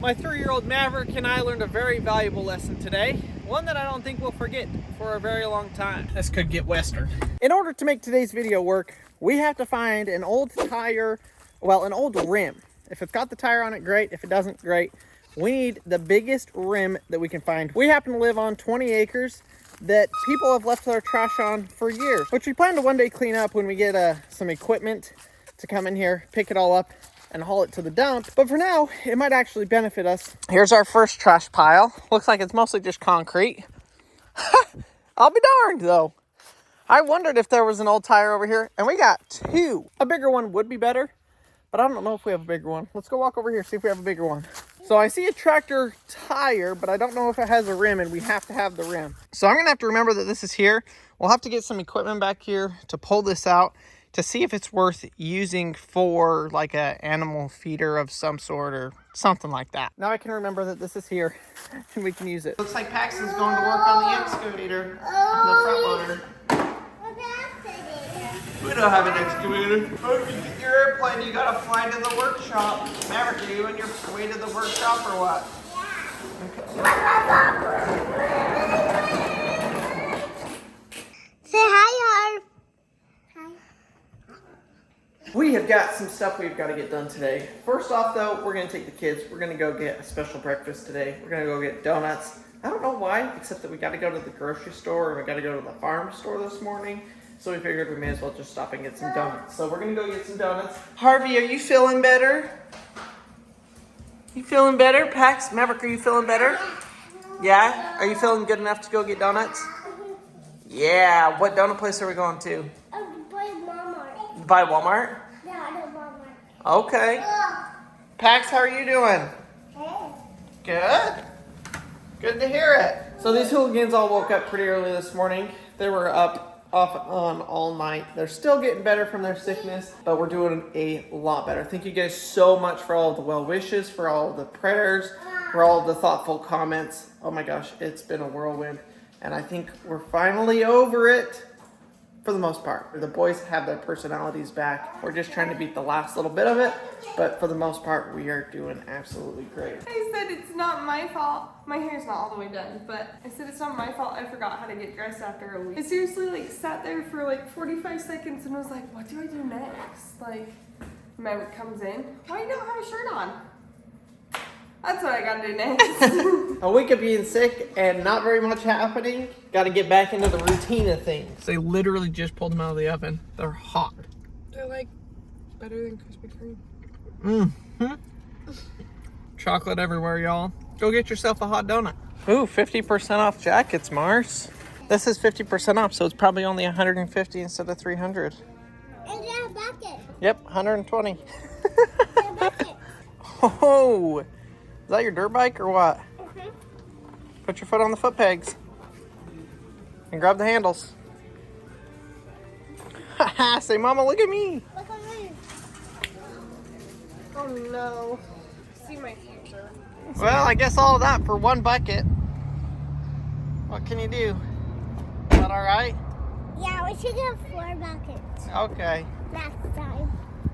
My 3-year-old Maverick and I learned a very valuable lesson today. One that I don't think we'll forget for a very long time. This could get Western. In order to make today's video work, we have to find an old tire, well, an old rim. If it's got the tire on it, great. If it doesn't, great. We need the biggest rim that we can find. We happen to live on 20 acres that people have left their trash on for years, which we plan to one day clean up when we get some equipment to come in here, pick it all up, and haul it to the dump. But for now, it might actually benefit us. Here's our first trash pile. Looks like it's mostly just concrete. I'll be darned though. I wondered if there was an old tire over here, and we got 2. A bigger one would be better, but I don't know if we have a bigger one. Let's go walk over here, see if we have a bigger one. So I see a tractor tire, but I don't know if it has a rim, and we have to have the rim. So I'm gonna have to remember that this is here. We'll have to get some equipment back here to pull this out to see if it's worth using for like a animal feeder of some sort or something like that. Now I can remember that this is here and we can use it. Looks like Pax is going to work on the excavator, on the front loader. We don't have an excavator. Oh, if you get your airplane, you gotta fly to the workshop. Maverick, are you on your way to the workshop or what? Yeah. Say hi, Harv. We have got some stuff we've got to get done today. First off though, we're going to take the kids. We're going to go get a special breakfast today. We're going to go get donuts. I don't know why, except that we got to go to the grocery store and we got to go to the farm store this morning. So we figured we may as well just stop and get some donuts. So we're going to go get some donuts. Harvey, are you feeling better? You feeling better? Pax, Maverick, are you feeling better? Yeah? Are you feeling good enough to go get donuts? Yeah. What donut place are we going to? By Walmart? Yeah, Walmart. Okay. Pax, how are you doing? Hey. Good. Good to hear it. So these hooligans all woke up pretty early this morning. They were up off and on all night. They're still getting better from their sickness, but we're doing a lot better. Thank you guys so much for all of the well wishes, for all of the prayers, for all of the thoughtful comments. Oh my gosh, it's been a whirlwind. And I think we're finally over it. For the most part, the boys have their personalities back. We're just trying to beat the last little bit of it, but for the most part, we are doing absolutely great. I said it's not my fault. My hair's not all the way done, but I said it's not my fault. I forgot how to get dressed after a week. I seriously sat there for 45 seconds and was like, what do I do next? Maverick comes in. Why you don't have a shirt on? That's what I gotta do next. A week of being sick and not very much happening. Got to get back into the routine of things. They literally just pulled them out of the oven. They're hot. They're better than Krispy Kreme. Mm-hmm. Chocolate everywhere, y'all. Go get yourself a hot donut. Ooh, 50% off jackets, Mars. This is 50% off, so it's probably only 150 instead of 300. And a bucket. Yep, 120. A bucket. Oh, is that your dirt bike or what? Mm-hmm. Put your foot on the foot pegs and grab the handles. Haha, say, Mama, look at me. Look at me. Oh no. See my future. Well, I guess all of that for one bucket. What can you do? Is that all right? Yeah, we should get 4 buckets Okay. next time.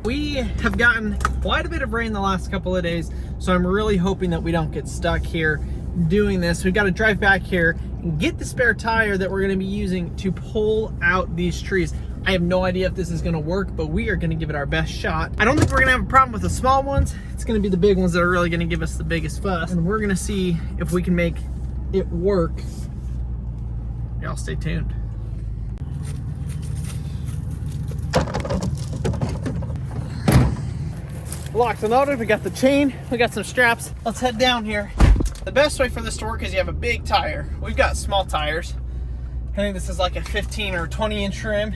We have gotten quite a bit of rain the last couple of days, so I'm really hoping that we don't get stuck here doing this. We've got to drive back here and get the spare tire that we're going to be using to pull out these trees. I have no idea if this is going to work, but we are going to give it our best shot. I don't think we're going to have a problem with the small ones. It's going to be the big ones that are really going to give us the biggest fuss, and we're going to see if we can make it work. Y'all stay tuned. Locked and loaded, we got the chain, we got some straps. Let's head down here. The best way for this to work is you have a big tire. We've got small tires. I think this is like a 15 or 20 inch rim.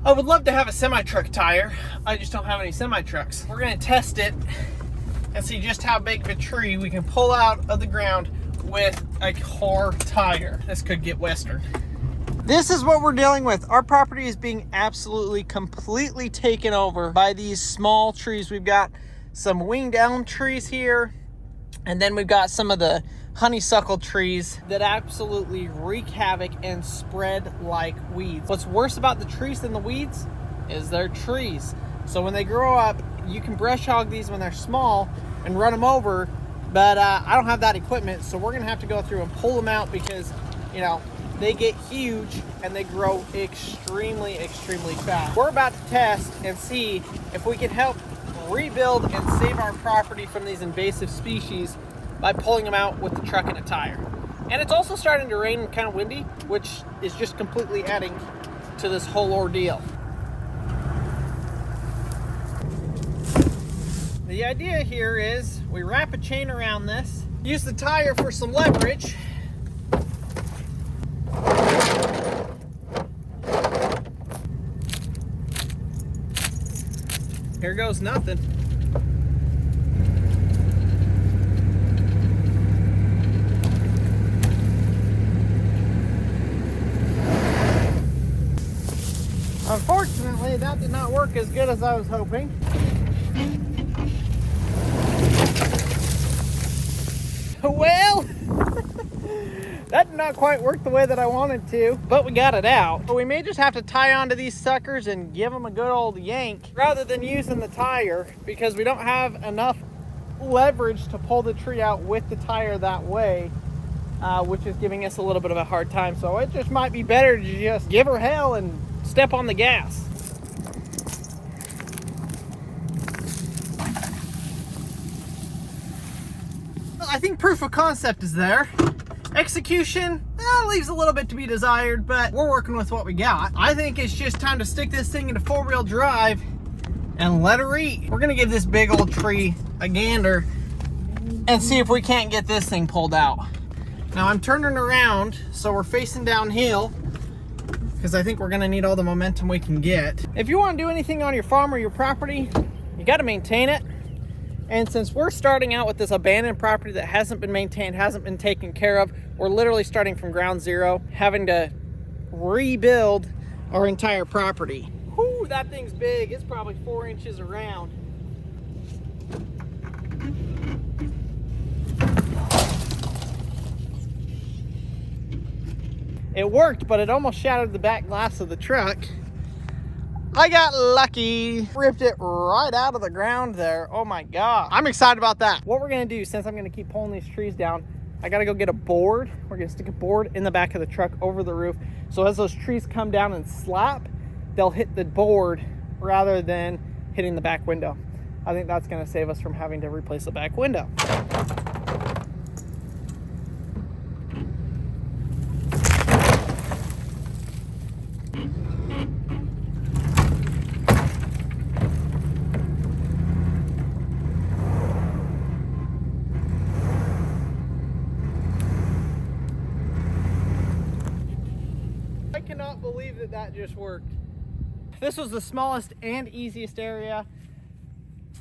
I would love to have a semi-truck tire. I just don't have any semi-trucks. We're gonna test it and see just how big of a tree we can pull out of the ground with a car tire. This could get Western. This is what we're dealing with. Our property is being absolutely, completely taken over by these small trees. We've got some winged elm trees here, and then we've got some of the honeysuckle trees that absolutely wreak havoc and spread like weeds. What's worse about the trees than the weeds is they're trees. So when they grow up, you can brush hog these when they're small, and run them over, but I don't have that equipment, so we're gonna have to go through and pull them out because, you know, they get huge and they grow extremely fast. We're about to test and see if we can help rebuild and save our property from these invasive species by pulling them out with the truck and a tire. And it's also starting to rain and kind of windy, which is just completely adding to this whole ordeal. The idea here is we wrap a chain around this, use the tire for some leverage, here goes nothing. Unfortunately, that did not work as good as I was hoping. Well, that did not quite work the way that I wanted to, but we got it out. So we may just have to tie onto these suckers and give them a good old yank rather than using the tire, because we don't have enough leverage to pull the tree out with the tire that way, which is giving us a little bit of a hard time. So it just might be better to just give her hell and step on the gas. I think proof of concept is there. Execution leaves a little bit to be desired, but we're working with what we got. I think it's just time to stick this thing into four-wheel drive and let her eat. We're gonna give this big old tree a gander and see if we can't get this thing pulled out. Now I'm turning around so we're facing downhill because I think we're gonna need all the momentum we can get. If you want to do anything on your farm or your property, you got to maintain it. And since we're starting out with this abandoned property that hasn't been maintained, hasn't been taken care of, we're literally starting from ground zero, having to rebuild our entire property. Whew, that thing's big. It's probably 4 inches around. It worked, but it almost shattered the back glass of the truck. I got lucky, ripped it right out of the ground there. Oh my God. I'm excited about that. What we're gonna do, since I'm gonna keep pulling these trees down, I gotta go get a board. We're gonna stick a board in the back of the truck over the roof. So as those trees come down and slap, they'll hit the board rather than hitting the back window. I think that's gonna save us from having to replace the back window. I cannot believe that that just worked. This was the smallest and easiest area.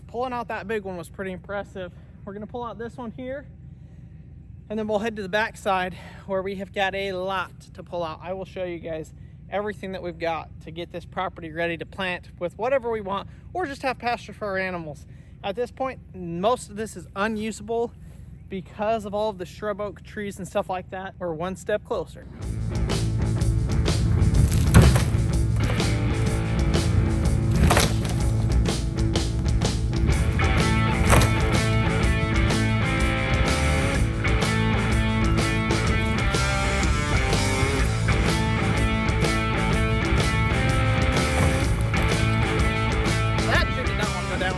Pulling out that big one was pretty impressive. We're gonna pull out this one here, and then we'll head to the back side where we have got a lot to pull out. I will show you guys everything that we've got to get this property ready to plant with whatever we want, or just have pasture for our animals. At this point, most of this is unusable because of all of the shrub oak trees and stuff like that. We're one step closer.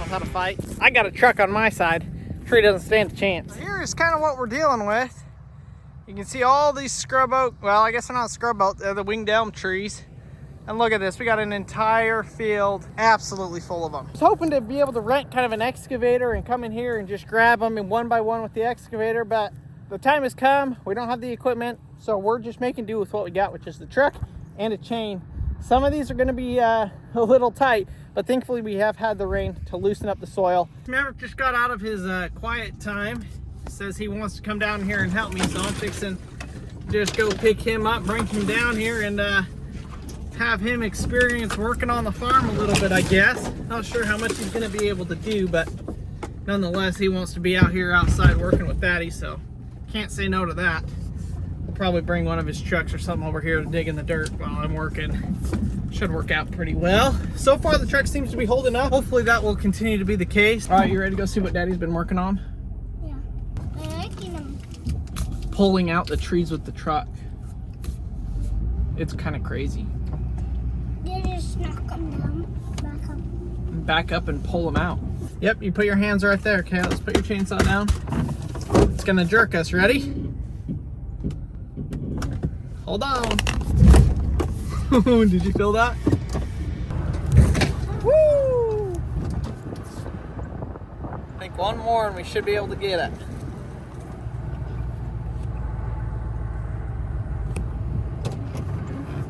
Without a fight. I got a truck on my side. Tree doesn't stand a chance. Here is kind of what we're dealing with. You can see all these scrub oak, well, I guess they're not scrub oak, they're the winged elm trees. And look at this, we got an entire field absolutely full of them. I was hoping to be able to rent kind of an excavator and come in here and just grab them in one by one with the excavator, but the time has come. We don't have the equipment, so we're just making do with what we got, which is the truck and a chain. Some of these are going to be a little tight, but thankfully we have had the rain to loosen up the soil. Maverick just got out of his quiet time. Says he wants to come down here and help me, so I'm fixing just go pick him up, bring him down here, and have him experience working on the farm a little bit, I guess. Not sure how much he's going to be able to do, but nonetheless, he wants to be out here outside working with Daddy, so can't say no to that. We'll probably bring one of his trucks or something over here to dig in the dirt while I'm working. Should work out pretty well. So far the truck seems to be holding up. Hopefully that will continue to be the case. All right, you ready to go see what Daddy's been working on? Yeah. I'm liking them. Pulling out the trees with the truck. It's kind of crazy. You just knock them down. Back up. Back up and pull them out. Yep, you put your hands right there. Okay, let's put your chainsaw down. It's gonna jerk us. Ready? Hold on. Did you feel that? Woo! I think one more and we should be able to get it.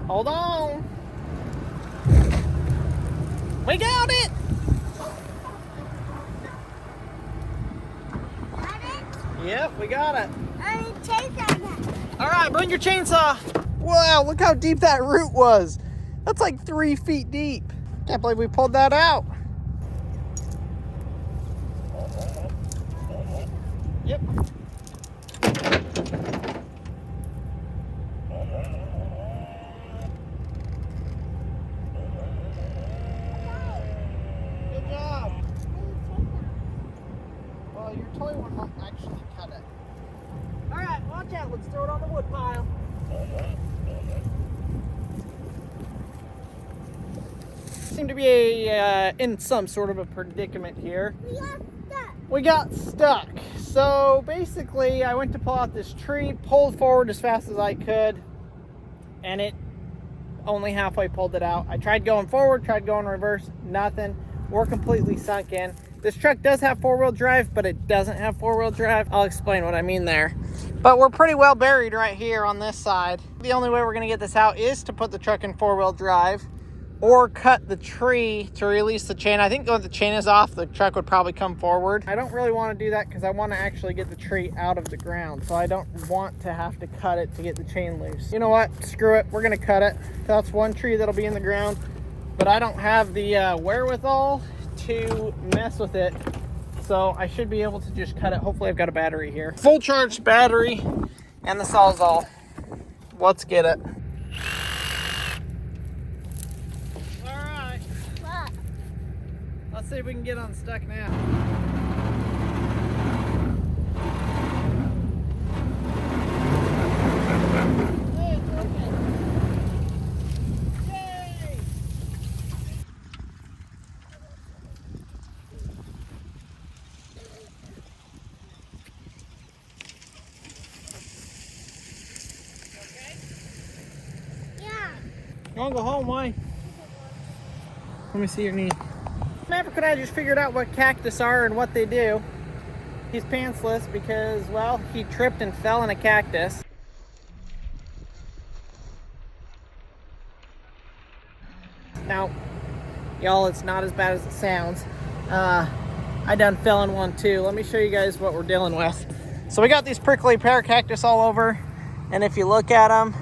Hold on. We got it! Got it? Yep, we got it. I need to chase that now. All right, bring your chainsaw. Wow, look how deep that root was. That's like 3 feet deep. Can't believe we pulled that out. Yep. Good job. Well, your toy one won't actually cut it. All right, watch out. Let's throw it on the wood pile. Seem to be in some sort of a predicament here. We got stuck. So basically, I went to pull out this tree, pulled forward as fast as I could, and it only halfway pulled it out. I tried going forward, tried going reverse, nothing. We're completely sunk in. This truck does have 4-wheel drive, but it doesn't have 4-wheel drive. I'll explain what I mean there. But we're pretty well buried right here on this side. The only way we're gonna get this out is to put the truck in 4-wheel drive or cut the tree to release the chain. I think when the chain is off, the truck would probably come forward. I don't really want to do that because I want to actually get the tree out of the ground. So I don't want to have to cut it to get the chain loose. You know what? Screw it. We're gonna cut it. That's one tree that'll be in the ground, but I don't have the wherewithal to mess with it. So I should be able to just cut it. Hopefully I've got a battery here. Full charged battery and the Sawzall. Let's get it. All right. What? Let's see if we can get unstuck now. Hey, perfect. Yay! Yeah. You wanna go home? Why? Let me see your knee. Maverick and I just figured out what cactus are and what they do. He's pantsless because, well, he tripped and fell in a cactus. Now, y'all, it's not as bad as it sounds. I done fell in one too. Let me show you guys what we're dealing with. So we got these prickly pear cactus all over, and if you look at them,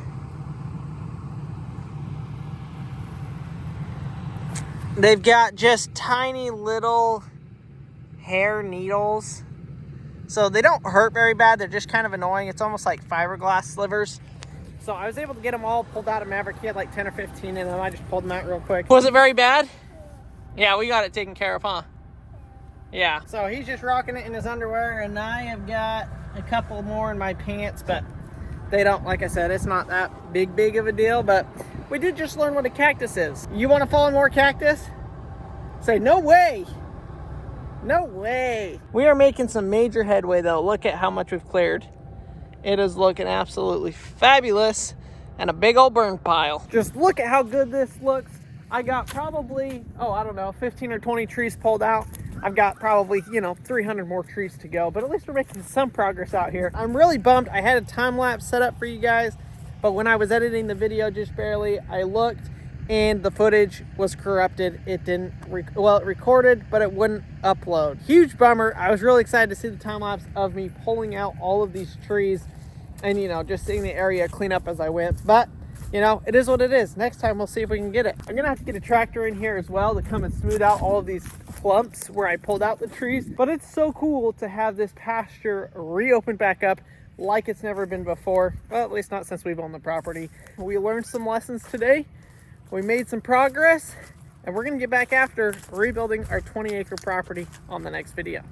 they've got just tiny little hair needles. So they don't hurt very bad. They're just kind of annoying. It's almost like fiberglass slivers. So I was able to get them all pulled out of Maverick. He had like 10 or 15 in them. I just pulled them out real quick. Was it very bad? Yeah, we got it taken care of, huh? Yeah. So he's just rocking it in his underwear, and I have got a couple more in my pants, but they don't, like I said, it's not that big of a deal. But we did just learn what a cactus is. You want to follow more cactus? Say, no way. No way. We are making some major headway though. Look at how much we've cleared. It is looking absolutely fabulous, and a big old burn pile. Just look at how good this looks. I got probably, I don't know, 15 or 20 trees pulled out. I've got probably, 300 more trees to go, but at least we're making some progress out here. I'm really bummed. I had a time lapse set up for you guys, but when I was editing the video just barely, I looked and the footage was corrupted. It didn't, it recorded, but it wouldn't upload. Huge bummer. I was really excited to see the time lapse of me pulling out all of these trees and, just seeing the area clean up as I went. But, it is what it is. Next time we'll see if we can get it. I'm gonna have to get a tractor in here as well to come and smooth out all of these clumps where I pulled out the trees. But it's so cool to have this pasture reopened back up like it's never been before. Well, at least not since we've owned the property. We learned some lessons today. We made some progress, and we're gonna get back after rebuilding our 20-acre property on the next video.